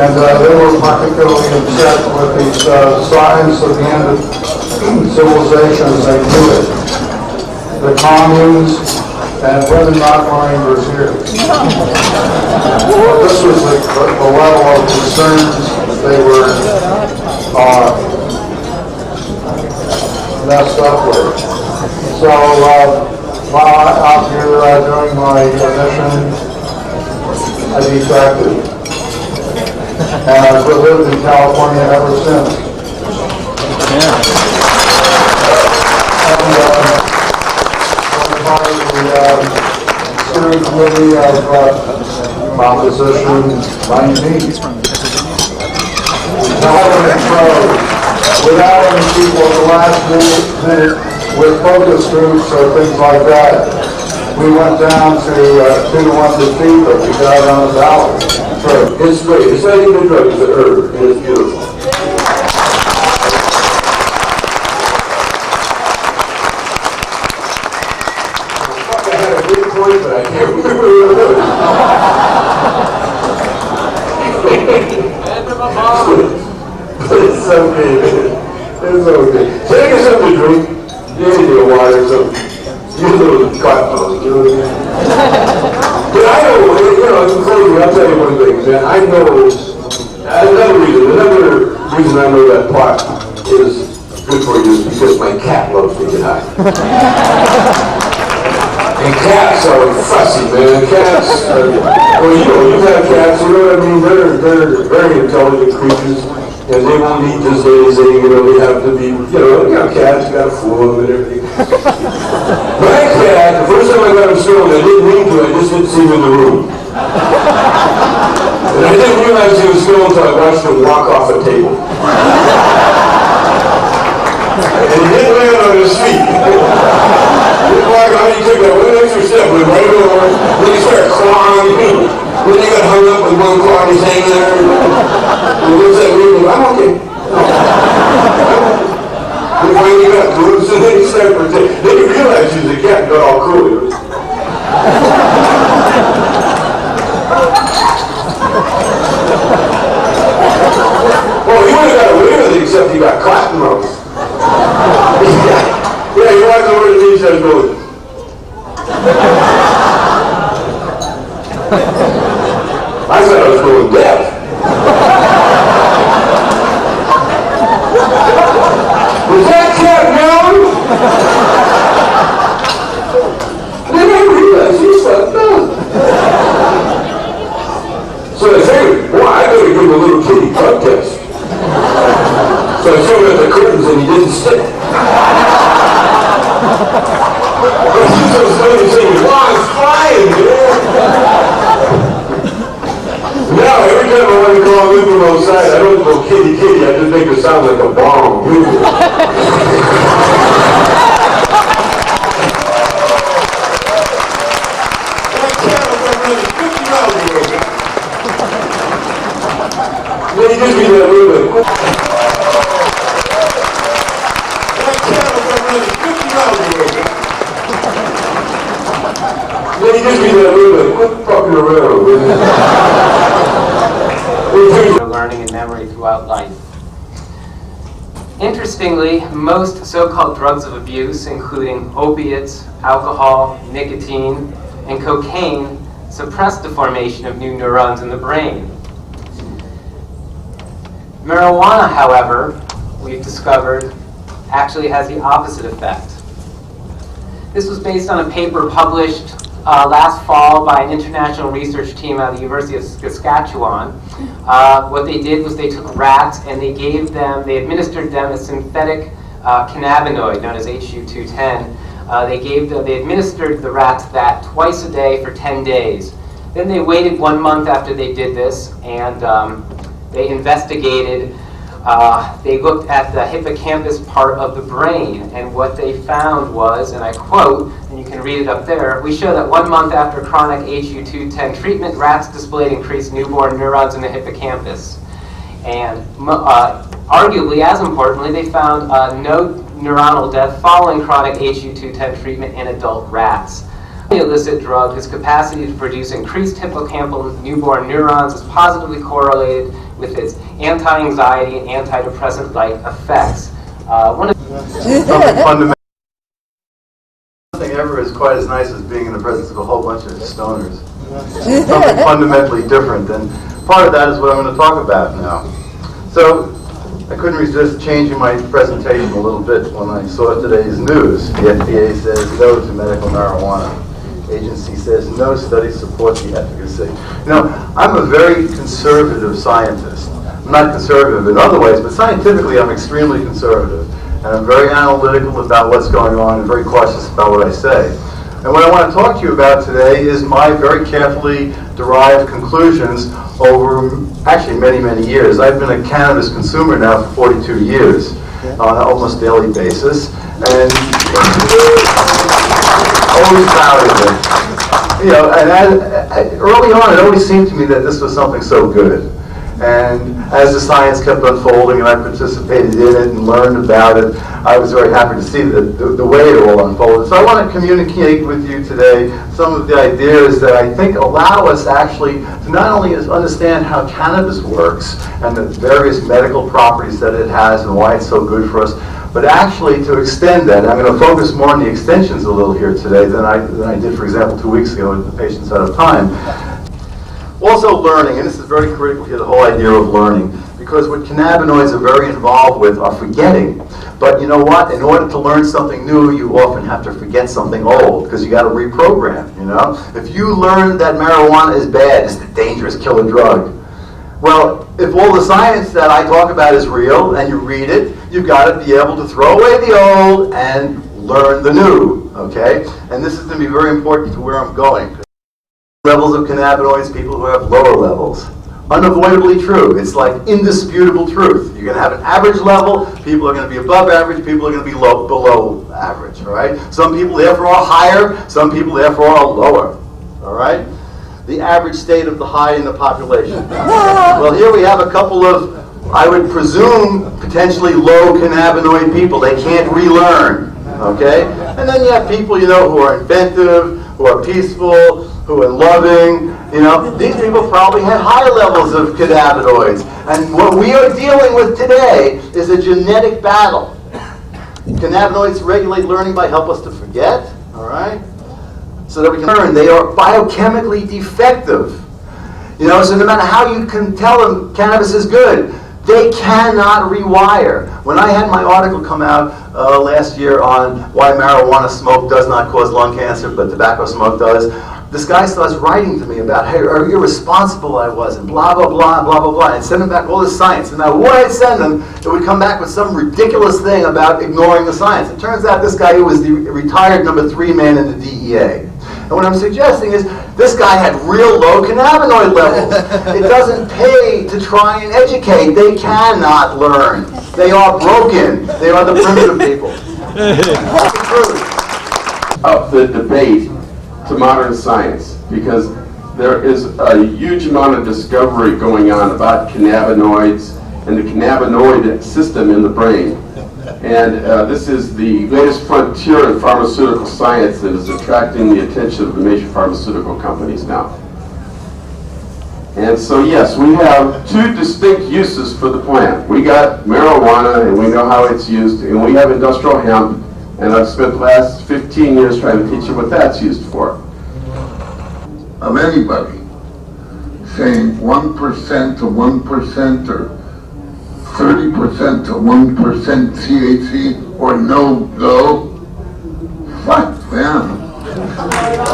And they were particularly upset with these signs at the end of civilization as they knew it. The communes and women not wearing brassieres. But this was the level of concerns they were messed up with. So while I'm out here doing my mission, I defected. And I've lived in California ever since. And the steering committee of Proposition 19. Without any people at the last minute with focus groups or things like that, we went down to 2-1 defeat, but we got on the ballot. Right. It's great. It's not even a drug, it's an herb, and it's beautiful. I had a great point, but I can't remember what it was. But it's okay, man. It's okay. Take us something to drink. You need a water or something. You need a little cotton, you know what I mean? But I know, in closing, I'll tell you one thing, man. I know, another reason I know that pot is good for you is because my cat loves to get high. And cats are fussy, man. Cats, well, you've had cats, you know what I mean? They're very intelligent creatures, and they won't eat just anything, they have to be, cats, you gotta fool them and everything. My cat, the first time I got him stoned, I didn't mean to, I just didn't see him in the room. And I didn't realize he was stoned until I watched him walk off a table. And he didn't land on his feet. He walked on, he took that one extra step, went right over, then he started clawing me. Then he got hung up with one claw, he's hanging there. And looks at me, and I'm okay. He finally got loose, and then he started protecting. Then he realized he was a cat and got all cool. Well, he would have got away with it, except he got cotton mouth. Yeah, he walked over to me and started going. I thought I was going deaf. Was that cat down? Then I realized he's fucked up. So I figured, boy, I better give him a little kitty drug test. So I showed him the curtains and he didn't stick. But he's so funny saying, wow, it's flying, man. Now, every time I want to call him from outside, I don't go kitty kitty, I just make it sound like a bomb. Then he gives me that little bit. Then he gives me that little bit. Quit fucking around. Learning and memory throughout life. Interestingly, most so-called drugs of abuse, including opiates, alcohol, nicotine, and cocaine, suppress the formation of new neurons in the brain. Marijuana, however, we've discovered, actually has the opposite effect. This was based on a paper published last fall by an international research team out of the University of Saskatchewan. What they did was they took rats and they administered them a synthetic cannabinoid known as HU210. They administered the rats that twice a day for 10 days. Then they waited 1 month after they did this, and they investigated. They looked at the hippocampus part of the brain, and what they found was, and I quote, and you can read it up there, we show that 1 month after chronic HU210 treatment, rats displayed increased newborn neurons in the hippocampus. And arguably, as importantly, they found no neuronal death following chronic HU210 treatment in adult rats. The illicit drug, his capacity to produce increased hippocampal newborn neurons is positively correlated with its anti-anxiety and antidepressant-like effects. Something fundamental. Nothing ever is quite as nice as being in the presence of a whole bunch of stoners. Something fundamentally different, and part of that is what I'm going to talk about now. So, I couldn't resist changing my presentation a little bit when I saw today's news. The FDA says no to medical marijuana. Agency says no, studies support the efficacy. You know, I'm a very conservative scientist. I'm not conservative in other ways, but scientifically I'm extremely conservative. And I'm very analytical about what's going on and very cautious about what I say. And what I want to talk to you about today is my very carefully derived conclusions over actually many, many years. I've been a cannabis consumer now for 42 years on an almost daily basis. And always proud of it. You know, and early on it always seemed to me that this was something so good. And as the science kept unfolding and I participated in it and learned about it, I was very happy to see the way it all unfolded. So I want to communicate with you today some of the ideas that I think allow us actually to not only understand how cannabis works and the various medical properties that it has and why it's so good for us, but actually to extend that. I'm going to focus more on the extensions a little here today than I did, for example, 2 weeks ago with the patients out of time. Also learning, and this is very critical here, the whole idea of learning, because what cannabinoids are very involved with are forgetting. But you know what? In order to learn something new, you often have to forget something old, because you got to reprogram, you know? If you learn that marijuana is bad, it's a dangerous killer drug. Well, if all the science that I talk about is real, and you read it, you've got to be able to throw away the old and learn the new, okay? And this is going to be very important to where I'm going. Levels of cannabinoids, people who have lower levels. Unavoidably true. It's like indisputable truth. You're going to have an average level, people are going to be above average, people are going to be below average, all right? Some people therefore are higher, some people therefore are lower, all right? The average state of the high in the population. Well, here we have a couple of, I would presume, potentially low cannabinoid people. They can't relearn, okay? And then you have people, you know, who are inventive, who are peaceful, who are loving, you know, these people probably had higher levels of cannabinoids. And what we are dealing with today is a genetic battle. Cannabinoids regulate learning by help us to forget, all right? So that we can learn. They are biochemically defective. You know, so no matter how you can tell them cannabis is good, they cannot rewire. When I had my article come out last year on why marijuana smoke does not cause lung cancer, but tobacco smoke does, this guy starts writing to me about how irresponsible I was and blah, blah, blah, blah, blah, blah, and send him back all this science. And now what I'd send him, it would come back with some ridiculous thing about ignoring the science. It turns out this guy, who was the retired number 3 man in the DEA. And what I'm suggesting is this guy had real low cannabinoid levels. It doesn't pay to try and educate. They cannot learn. They are broken. They are the primitive people. Up the debate to modern science, because there is a huge amount of discovery going on about cannabinoids and the cannabinoid system in the brain. And this is the latest frontier in pharmaceutical science that is attracting the attention of the major pharmaceutical companies now. And so yes, we have 2 distinct uses for the plant. We got marijuana and we know how it's used, and we have industrial hemp, and I've spent the last 15 years trying to teach you what that's used for. Of anybody saying 1% to 1% or 30% to 1% THC or no go, fuck them.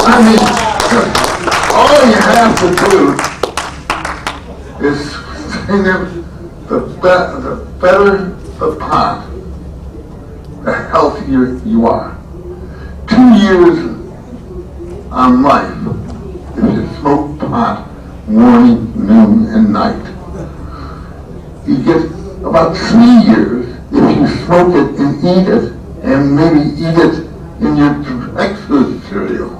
I mean, all you have to do is say them, the better the pot, the healthier you are. 2 years on life if you smoke pot morning, noon, and night. You get about 3 years if you smoke it and eat it, and maybe eat it in your breakfast cereal.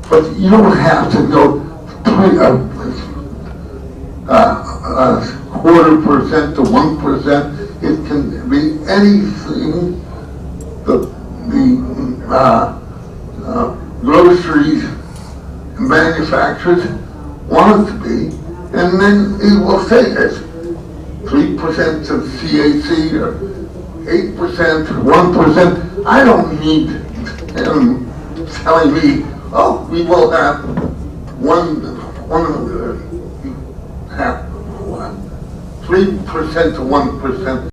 But you don't have to go 0.25% to 1%. It can be anything the groceries manufacturers want it to be, and then it will say it's 3% of CAC or 8%, 1%. I don't need him telling me, oh, we will have half 3% to 1%.